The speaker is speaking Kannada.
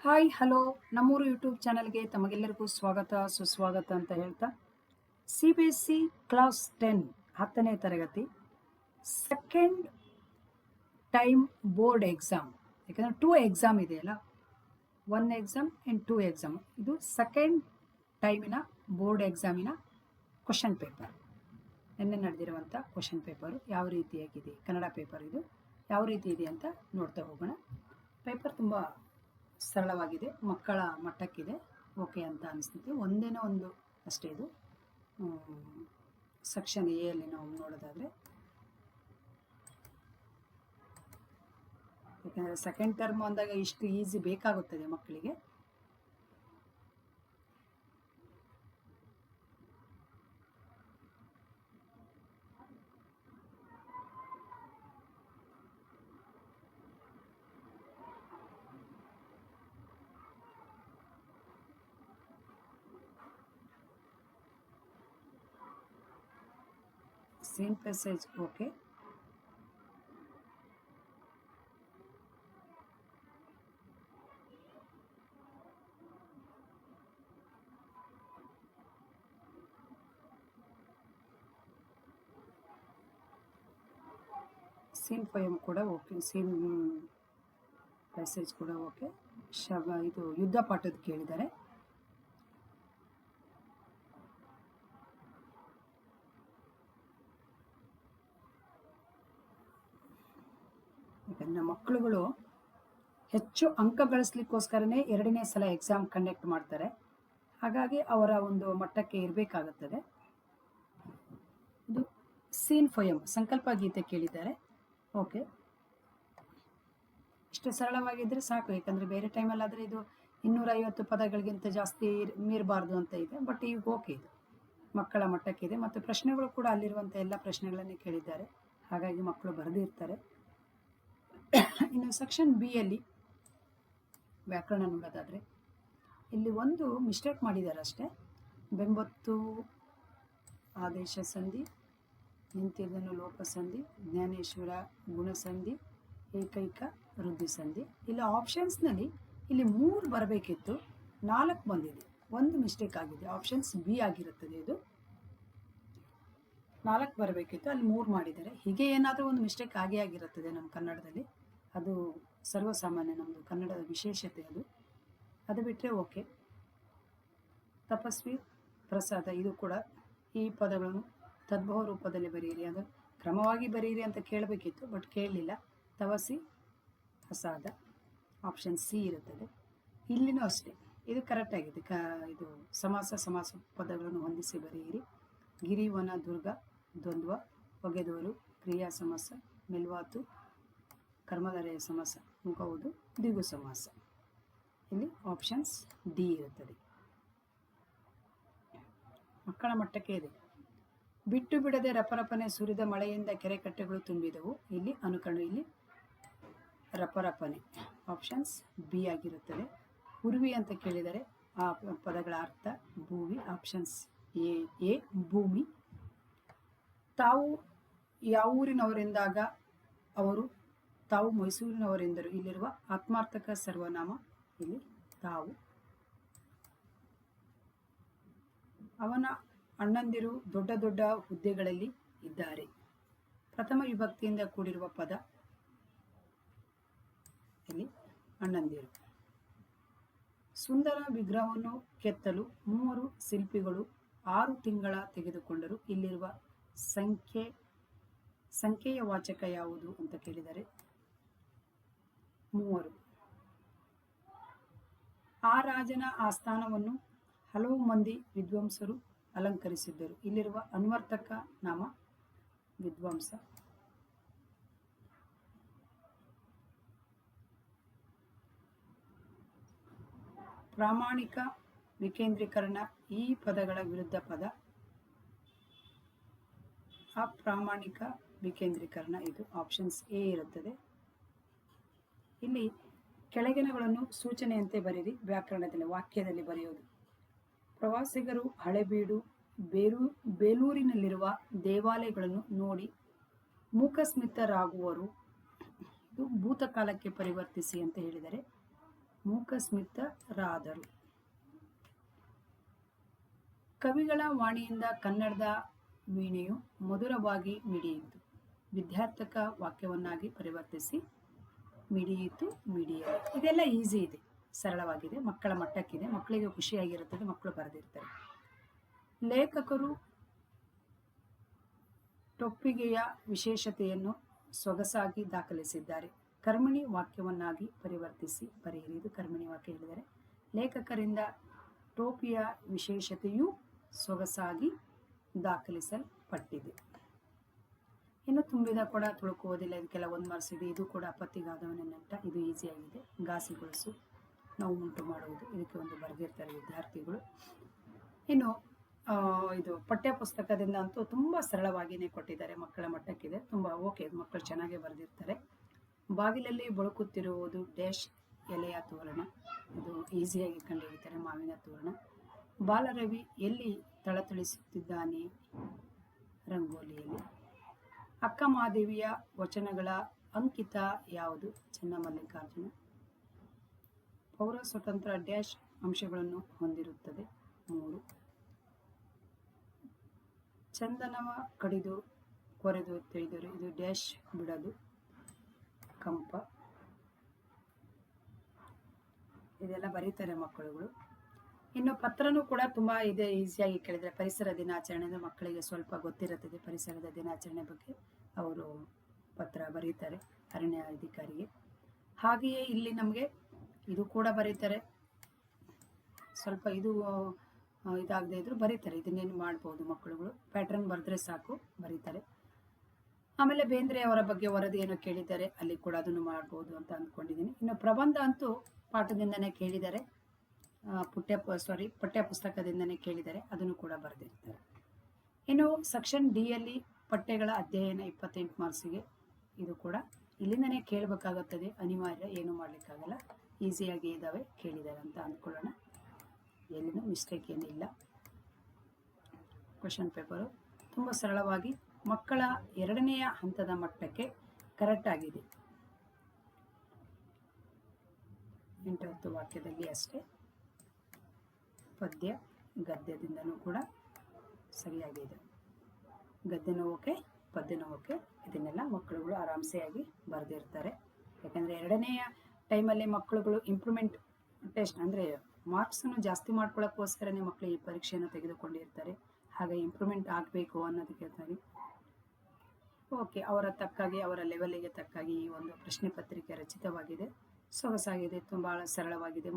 ಹಾಯ್ ಹಲೋ ನಮ್ಮೂರು ಯೂಟ್ಯೂಬ್ ಚಾನಲ್ಗೆ ತಮಗೆಲ್ಲರಿಗೂ ಸ್ವಾಗತ ಸುಸ್ವಾಗತ ಅಂತ ಹೇಳ್ತಾ CBSE ಕ್ಲಾಸ್ 10 10ನೇ ತರಗತಿ ಸೆಕೆಂಡ್ ಟೈಮ್ ಬೋರ್ಡ್ ಎಕ್ಸಾಮ್, ಯಾಕಂದರೆ 2 ಎಕ್ಸಾಮ್ ಇದೆಯಲ್ಲ, 1 ಎಕ್ಸಾಮ್ ಆ್ಯಂಡ್ 2 ಎಕ್ಸಾಮ್. ಇದು ಸೆಕೆಂಡ್ ಟೈಮಿನ ಬೋರ್ಡ್ ಎಕ್ಸಾಮಿನ ಕ್ವಶನ್ ಪೇಪರ್. ನಿನ್ನೆ ನಡೆದಿರುವಂಥ ಕ್ವಶನ್ ಪೇಪರು ಯಾವ ರೀತಿಯಾಗಿದೆ, ಕನ್ನಡ ಪೇಪರ್ ಇದು ಯಾವ ರೀತಿ ಇದೆ ಅಂತ ನೋಡ್ತಾ ಹೋಗೋಣ. ಪೇಪರ್ ತುಂಬ ಸರಳವಾಗಿದೆ, ಮಕ್ಕಳ ಮಟ್ಟಕ್ಕಿದೆ, ಓಕೆ ಅಂತ ಅನಿಸ್ತೈತಿ. ಒಂದೇನೋ ಒಂದು ಅಷ್ಟೇ ಇದು. ಸೆಕ್ಷನ್ ಎ ಅಲ್ಲಿ ನಾವು ನೋಡೋದಾದರೆ, ಯಾಕೆಂದರೆ ಸೆಕೆಂಡ್ ಟರ್ಮ್ ಅಂದಾಗ ಇಷ್ಟು ಈಸಿ ಬೇಕಾಗುತ್ತದೆ ಮಕ್ಕಳಿಗೆ. Same passage okay. Seen poem ಕೂಡ ಓಕೆ, ಸೀನ್ ಪ್ಯಾಸೇಜ್ ಕೂಡ ಓಕೆ. ಇದು ಯುದ್ಧ ಪಾಠದ ಕೇಳಿದ್ದಾರೆ. ಯಾಕಂದರೆ ಮಕ್ಕಳುಗಳು ಹೆಚ್ಚು ಅಂಕ ಗಳಿಸ್ಲಿಕ್ಕೋಸ್ಕರನೇ 2ನೇ ಸಲ ಎಕ್ಸಾಮ್ ಕಂಡಕ್ಟ್ ಮಾಡ್ತಾರೆ. ಹಾಗಾಗಿ ಅವರ ಒಂದು ಮಟ್ಟಕ್ಕೆ ಇರಬೇಕಾಗುತ್ತದೆ. ಇದು ಸೀನ್ ಪೋಯಮ್ ಸಂಕಲ್ಪ ಗೀತೆ ಕೇಳಿದ್ದಾರೆ. ಓಕೆ, ಇಷ್ಟು ಸರಳವಾಗಿದ್ದರೆ ಸಾಕು. ಯಾಕಂದರೆ ಬೇರೆ ಟೈಮಲ್ಲಾದರೆ ಇದು 250 ಪದಗಳಿಗಿಂತ ಜಾಸ್ತಿ ಮೀರಬಾರ್ದು ಅಂತ ಇದೆ. ಬಟ್ ಈಗ ಓಕೆ, ಇದು ಮಕ್ಕಳ ಮಟ್ಟಕ್ಕಿದೆ. ಮತ್ತು ಪ್ರಶ್ನೆಗಳು ಕೂಡ ಅಲ್ಲಿರುವಂಥ ಎಲ್ಲ ಪ್ರಶ್ನೆಗಳನ್ನೇ ಕೇಳಿದ್ದಾರೆ. ಹಾಗಾಗಿ ಮಕ್ಕಳು ಬರೆದಿರ್ತಾರೆ. ಇನ್ನು ಸೆಕ್ಷನ್ ಬಿ ಅಲ್ಲಿ ವ್ಯಾಕರಣ ನೋಡೋದಾದರೆ, ಇಲ್ಲಿ ಒಂದು ಮಿಸ್ಟೇಕ್ ಮಾಡಿದ್ದಾರೆ ಅಷ್ಟೇ. ಬೆಂಬತ್ತು ಆದೇಶ ಸಂಧಿ, ನಿಂತಿದ್ದನು ಲೋಪ ಸಂಧಿ, ಜ್ಞಾನೇಶ್ವರ ಗುಣಸಂಧಿ, ಏಕೈಕ ವೃದ್ಧಿ ಸಂಧಿ. ಇಲ್ಲಿ ಆಪ್ಷನ್ಸ್ನಲ್ಲಿ ಇಲ್ಲಿ 3 ಬರಬೇಕಿತ್ತು, 4 ಬಂದಿದೆ. ಒಂದು ಮಿಸ್ಟೇಕ್ ಆಗಿದೆ, ಆಪ್ಷನ್ಸ್ ಬಿ ಆಗಿರುತ್ತದೆ. ಇದು 4 ಬರಬೇಕಿತ್ತು, ಅಲ್ಲಿ 3 ಮಾಡಿದ್ದಾರೆ. ಹೀಗೆ ಏನಾದರೂ ಒಂದು ಮಿಸ್ಟೇಕ್ ಆಗೇ ಆಗಿರುತ್ತದೆ ನಮ್ಮ ಕನ್ನಡದಲ್ಲಿ. ಅದು ಸರ್ವಸಾಮಾನ್ಯ, ನಮ್ಮದು ಕನ್ನಡದ ವಿಶೇಷತೆ ಅದು. ಅದು ಬಿಟ್ಟರೆ ಓಕೆ. ತಪಸ್ವಿ ಪ್ರಸಾದ, ಇದು ಕೂಡ ಈ ಪದಗಳನ್ನು ತದ್ಭವ ರೂಪದಲ್ಲಿ ಬರೆಯಿರಿ, ಅದು ಕ್ರಮವಾಗಿ ಬರೆಯಿರಿ ಅಂತ ಕೇಳಬೇಕಿತ್ತು, ಬಟ್ ಕೇಳಲಿಲ್ಲ. ತಪಸ್ವಿ ಪ್ರಸಾದ ಆಪ್ಷನ್ ಸಿ ಇರುತ್ತದೆ. ಇಲ್ಲಿನೂ ಅಷ್ಟೇ, ಇದು ಕರೆಕ್ಟಾಗಿದೆ. ಇದು ಸಮಾಸ ಪದಗಳನ್ನು ಹೊಂದಿಸಿ ಬರೆಯಿರಿ. ಗಿರಿ, ವನ, ದುರ್ಗ, ದ್ವಂದ್ವ, ಹೊಗೆದೋರು, ಕ್ರಿಯಾ ಸಮಾಸ, ಮೆಲ್ವಾತು, ಕರ್ಮಧಾರೆಯ ಸಮಾಸ, ಮುಖವುದು, ದ್ವಿಗು ಸಮಾಸ. ಇಲ್ಲಿ ಆಪ್ಷನ್ಸ್ ಡಿ ಇರುತ್ತದೆ. ಮಕ್ಕಳ ಮಟ್ಟಕ್ಕೆ ಇದೆ. ಬಿಟ್ಟು ಬಿಡದೆ ರಪರಪನೆ ಸುರಿದ ಮಳೆಯಿಂದ ಕೆರೆ ಕಟ್ಟೆಗಳು ತುಂಬಿದವು. ಇಲ್ಲಿ ಅನುಕರಣ, ಇಲ್ಲಿ ರಪರಪನೆ ಆಪ್ಷನ್ಸ್ ಬಿ ಆಗಿರುತ್ತದೆ. ಉರ್ವಿ ಅಂತ ಕೇಳಿದರೆ ಆ ಪದಗಳ ಅರ್ಥ ಭೂಮಿ, ಆಪ್ಷನ್ಸ್ ಎ ಭೂಮಿ. ತಾವು ಯಾವ ಊರಿನವರೆಂದಾಗ ಅವರು ತಾವು ಮೈಸೂರಿನವರೆಂದರು. ಇಲ್ಲಿರುವ ಆತ್ಮಾರ್ಥಕ ಸರ್ವನಾಮ ಇಲ್ಲಿ ತಾವು. ಅವನ ಅಣ್ಣಂದಿರು ದೊಡ್ಡ ದೊಡ್ಡ ಹುದ್ದೆಗಳಲ್ಲಿ ಇದ್ದಾರೆ. ಪ್ರಥಮ ವಿಭಕ್ತಿಯಿಂದ ಕೂಡಿರುವ ಪದ ಇಲ್ಲಿ ಅಣ್ಣಂದಿರು. ಸುಂದರ ವಿಗ್ರಹವನ್ನು ಕೆತ್ತಲು 3 ಶಿಲ್ಪಿಗಳು 6 ತಿಂಗಳ ತೆಗೆದುಕೊಂಡರು. ಇಲ್ಲಿರುವ ಸಂಖ್ಯೆಯ ವಾಚಕ ಯಾವುದು ಅಂತ ಕೇಳಿದರೆ 3. ಆ ರಾಜನ ಆಸ್ಥಾನವನ್ನು ಹಲವು ಮಂದಿ ವಿದ್ವಾಂಸರು ಅಲಂಕರಿಸಿದ್ದರು. ಇಲ್ಲಿರುವ ಅನ್ವರ್ಥಕ ನಾಮ ವಿದ್ವಾಂಸ. ಪ್ರಾಮಾಣಿಕ ವಿಕೇಂದ್ರೀಕರಣ, ಈ ಪದಗಳ ವಿರುದ್ಧ ಪದ ಅಪ್ರಾಮಾಣಿಕ ವಿಕೇಂದ್ರೀಕರಣ. ಇದು ಆಪ್ಷನ್ಸ್ ಎ ಇರುತ್ತದೆ. ಇಲ್ಲಿ ಕೆಳಗಿನಗಳನ್ನು ಸೂಚನೆಯಂತೆ ಬರೆಯಿರಿ. ವ್ಯಾಕರಣದಲ್ಲಿ ವಾಕ್ಯದಲ್ಲಿ ಬರೆಯುವುದು. ಪ್ರವಾಸಿಗರು ಹಳೆಬೀಡು ಬೇಲೂರಿನಲ್ಲಿರುವ ದೇವಾಲಯಗಳನ್ನು ನೋಡಿ ಮೂಕಸ್ಮಿತರಾಗುವರು. ಇದು ಭೂತಕಾಲಕ್ಕೆ ಪರಿವರ್ತಿಸಿ ಅಂತ ಹೇಳಿದರೆ ಮೂಕಸ್ಮಿತರಾದರು. ಕವಿಗಳ ವಾಣಿಯಿಂದ ಕನ್ನಡದ ವೀಣೆಯು ಮಧುರವಾಗಿ ಮಿಡಿಯಿತು. ವಿದ್ಯಾರ್ಥಕ ವಾಕ್ಯವನ್ನಾಗಿ ಪರಿವರ್ತಿಸಿ ಮಿಡಿಯಿತು ಮಿಡಿಯಲು. ಇದೆಲ್ಲ ಈಸಿ ಇದೆ, ಸರಳವಾಗಿದೆ, ಮಕ್ಕಳ ಮಟ್ಟಕ್ಕಿದೆ, ಮಕ್ಕಳಿಗೆ ಖುಷಿಯಾಗಿರುತ್ತದೆ, ಮಕ್ಕಳು ಬರೆದಿರ್ತಾರೆ. ಲೇಖಕರು ಟೊಪ್ಪಿಗೆಯ ವಿಶೇಷತೆಯನ್ನು ಸೊಗಸಾಗಿ ದಾಖಲಿಸಿದ್ದಾರೆ. ಕರ್ಮಣಿ ವಾಕ್ಯವನ್ನಾಗಿ ಪರಿವರ್ತಿಸಿ ಬರೆಯಿರಿ. ಇದು ಕರ್ಮಣಿ ವಾಕ್ಯ ಹೇಳಿದರೆ, ಲೇಖಕರಿಂದ ಟೋಪಿಯ ವಿಶೇಷತೆಯು ಸೊಗಸಾಗಿ ದಾಖಲಿಸಲ್ಪಟ್ಟಿದೆ. ಇನ್ನು ತುಂಬಿದ ಕೊಡ ತುಳುಕುವುದಿಲ್ಲ, ಇದಕ್ಕೆಲ್ಲ 1 ಮಾರ್ಕ್ಸ್ ಇದೆ. ಇದು ಕೂಡ ಅಪತ್ತಿಗಾದವನ ನೆಂಟ, ಇದು ಈಸಿಯಾಗಿದೆ. ಘಾಸಿಗೊಳಿಸು, ನೋವು ಉಂಟು ಮಾಡುವುದು, ಇದಕ್ಕೆ ಒಂದು ಬರೆದಿರ್ತಾರೆ ವಿದ್ಯಾರ್ಥಿಗಳು. ಇನ್ನು ಇದು ಪಠ್ಯ ಪುಸ್ತಕದಿಂದ ಅಂತೂ ತುಂಬ ಸರಳವಾಗಿಯೇ ಕೊಟ್ಟಿದ್ದಾರೆ, ಮಕ್ಕಳ ಮಟ್ಟಕ್ಕಿದೆ, ತುಂಬ ಓಕೆ, ಮಕ್ಕಳು ಚೆನ್ನಾಗೇ ಬರೆದಿರ್ತಾರೆ. ಬಾಗಿಲಲ್ಲಿ ಬಳುಕುತ್ತಿರುವುದು ಡ್ಯಾಶ್ ಎಲೆಯ ತೋರಣ, ಇದು ಈಸಿಯಾಗಿ ಕಂಡುಹಿಡಿತಾರೆ, ಮಾವಿನ ತೋರಣ. ಬಾಲರವಿ ಎಲ್ಲಿ ಥಳಥಳಿಸುತ್ತಿದ್ದಾನೆ, ರಂಗೋಲಿಯಲ್ಲಿ. ಅಕ್ಕ ಮಹಾದೇವಿಯ ವಚನಗಳ ಅಂಕಿತ ಯಾವುದು, ಚನ್ನಮಲ್ಲಿಕಾರ್ಜುನ. ಪೌರ ಸ್ವತಂತ್ರ ಡ್ಯಾಶ್ ಅಂಶಗಳನ್ನು ಹೊಂದಿರುತ್ತದೆ, 3. ಚಂದನವ ಕಡಿದು ಕೊರೆದು ತಿಳಿದರು, ಇದು ಡ್ಯಾಶ್ ಬಿಡದು, ಕಂಪ. ಇದೆಲ್ಲ ಬರೀತಾರೆ ಮಕ್ಕಳುಗಳು. ಇನ್ನು ಪತ್ರನೂ ಕೂಡ ತುಂಬ ಇದೆ, ಈಸಿಯಾಗಿ ಕೇಳಿದರೆ. ಪರಿಸರ ದಿನಾಚರಣೆ ಮಕ್ಕಳಿಗೆ ಸ್ವಲ್ಪ ಗೊತ್ತಿರುತ್ತದೆ, ಪರಿಸರದ ದಿನಾಚರಣೆ ಬಗ್ಗೆ ಅವರು ಪತ್ರ ಬರೀತಾರೆ ಅರಣ್ಯ ಅಧಿಕಾರಿಗೆ. ಹಾಗೆಯೇ ಇಲ್ಲಿ ನಮಗೆ ಇದು ಕೂಡ ಬರೀತಾರೆ, ಸ್ವಲ್ಪ ಇದು ಇದಾಗದೇ ಇದ್ರೂ ಬರೀತಾರೆ, ಇದನ್ನೇನು ಮಾಡ್ಬೋದು ಮಕ್ಕಳುಗಳು. ಪ್ಯಾಟ್ರನ್ ಬರೆದ್ರೆ ಸಾಕು, ಬರೀತಾರೆ. ಆಮೇಲೆ ಬೇಂದ್ರೆ ಅವರ ಬಗ್ಗೆ ವರದಿಯನ್ನು ಕೇಳಿದ್ದಾರೆ, ಅಲ್ಲಿ ಕೂಡ ಅದನ್ನು ಮಾಡ್ಬೋದು ಅಂತ ಅಂದ್ಕೊಂಡಿದ್ದೀನಿ. ಇನ್ನು ಪ್ರಬಂಧ ಅಂತೂ ಪಾಠದಿಂದನೇ ಕೇಳಿದ್ದಾರೆ, ಪಠ್ಯ ಪುಸ್ತಕದಿಂದನೇ ಕೇಳಿದ್ದಾರೆ, ಅದನ್ನು ಕೂಡ ಬರೆದಿರ್ತಾರೆ. ಇನ್ನು ಸೆಕ್ಷನ್ ಡಿಯಲ್ಲಿ ಪಠ್ಯಗಳ ಅಧ್ಯಯನ 28 ಮಾರ್ಕ್ಸಿಗೆ, ಇದು ಕೂಡ ಇಲ್ಲಿಂದನೇ ಕೇಳಬೇಕಾಗುತ್ತದೆ, ಅನಿವಾರ್ಯ, ಏನು ಮಾಡಲಿಕ್ಕಾಗಲ್ಲ, ಈಸಿಯಾಗಿ ಇದ್ದಾವೆ, ಕೇಳಿದ್ದಾರೆ ಅಂತ ಅಂದ್ಕೊಳ್ಳೋಣ. ಎಲ್ಲಿನೂ ಮಿಸ್ಟೇಕ್ ಏನಿಲ್ಲ. ಕ್ವಶನ್ ಪೇಪರು ತುಂಬ ಸರಳವಾಗಿ ಮಕ್ಕಳ 2ನೇ ಹಂತದ ಮಟ್ಟಕ್ಕೆ ಕರೆಕ್ಟ್ ಆಗಿದೆ. 8 ವಾಕ್ಯದಲ್ಲಿ ಅಷ್ಟೇ. ಪದ್ಯ ಗದ್ಯದಿಂದನೂ ಕೂಡ ಸರಿಯಾಗಿದೆ. ಗದ್ಯನೂ ಓಕೆ, ಪದ್ಯನೂ ಓಕೆ, ಇದನ್ನೆಲ್ಲ ಮಕ್ಕಳುಗಳು ಆರಾಮ್ಸೆಯಾಗಿ ಬರೆದಿರ್ತಾರೆ. ಯಾಕಂದರೆ 2ನೇ ಟೈಮಲ್ಲಿ ಮಕ್ಕಳುಗಳು ಇಂಪ್ರೂವ್ಮೆಂಟ್ ಟೆಸ್ಟ್ ಅಂದರೆ ಮಾರ್ಕ್ಸನ್ನು ಜಾಸ್ತಿ ಮಾಡ್ಕೊಳ್ಳೋಕ್ಕೋಸ್ಕರನೇ ಮಕ್ಕಳು ಈ ಪರೀಕ್ಷೆಯನ್ನು ತೆಗೆದುಕೊಂಡಿರ್ತಾರೆ. ಹಾಗೆ ಇಂಪ್ರೂವ್ಮೆಂಟ್ ಆಗಬೇಕು ಅನ್ನೋದಕ್ಕಾಗಿ ಓಕೆ, ಅವರ ತಕ್ಕಾಗಿ, ಅವರ ಲೆವೆಲಿಗೆ ತಕ್ಕಾಗಿ ಈ ಒಂದು ಪ್ರಶ್ನೆ ಪತ್ರಿಕೆ ರಚಿತವಾಗಿದೆ, ಸೊಗಸಾಗಿದೆ, ತುಂಬ ಸರಳವಾಗಿದೆ.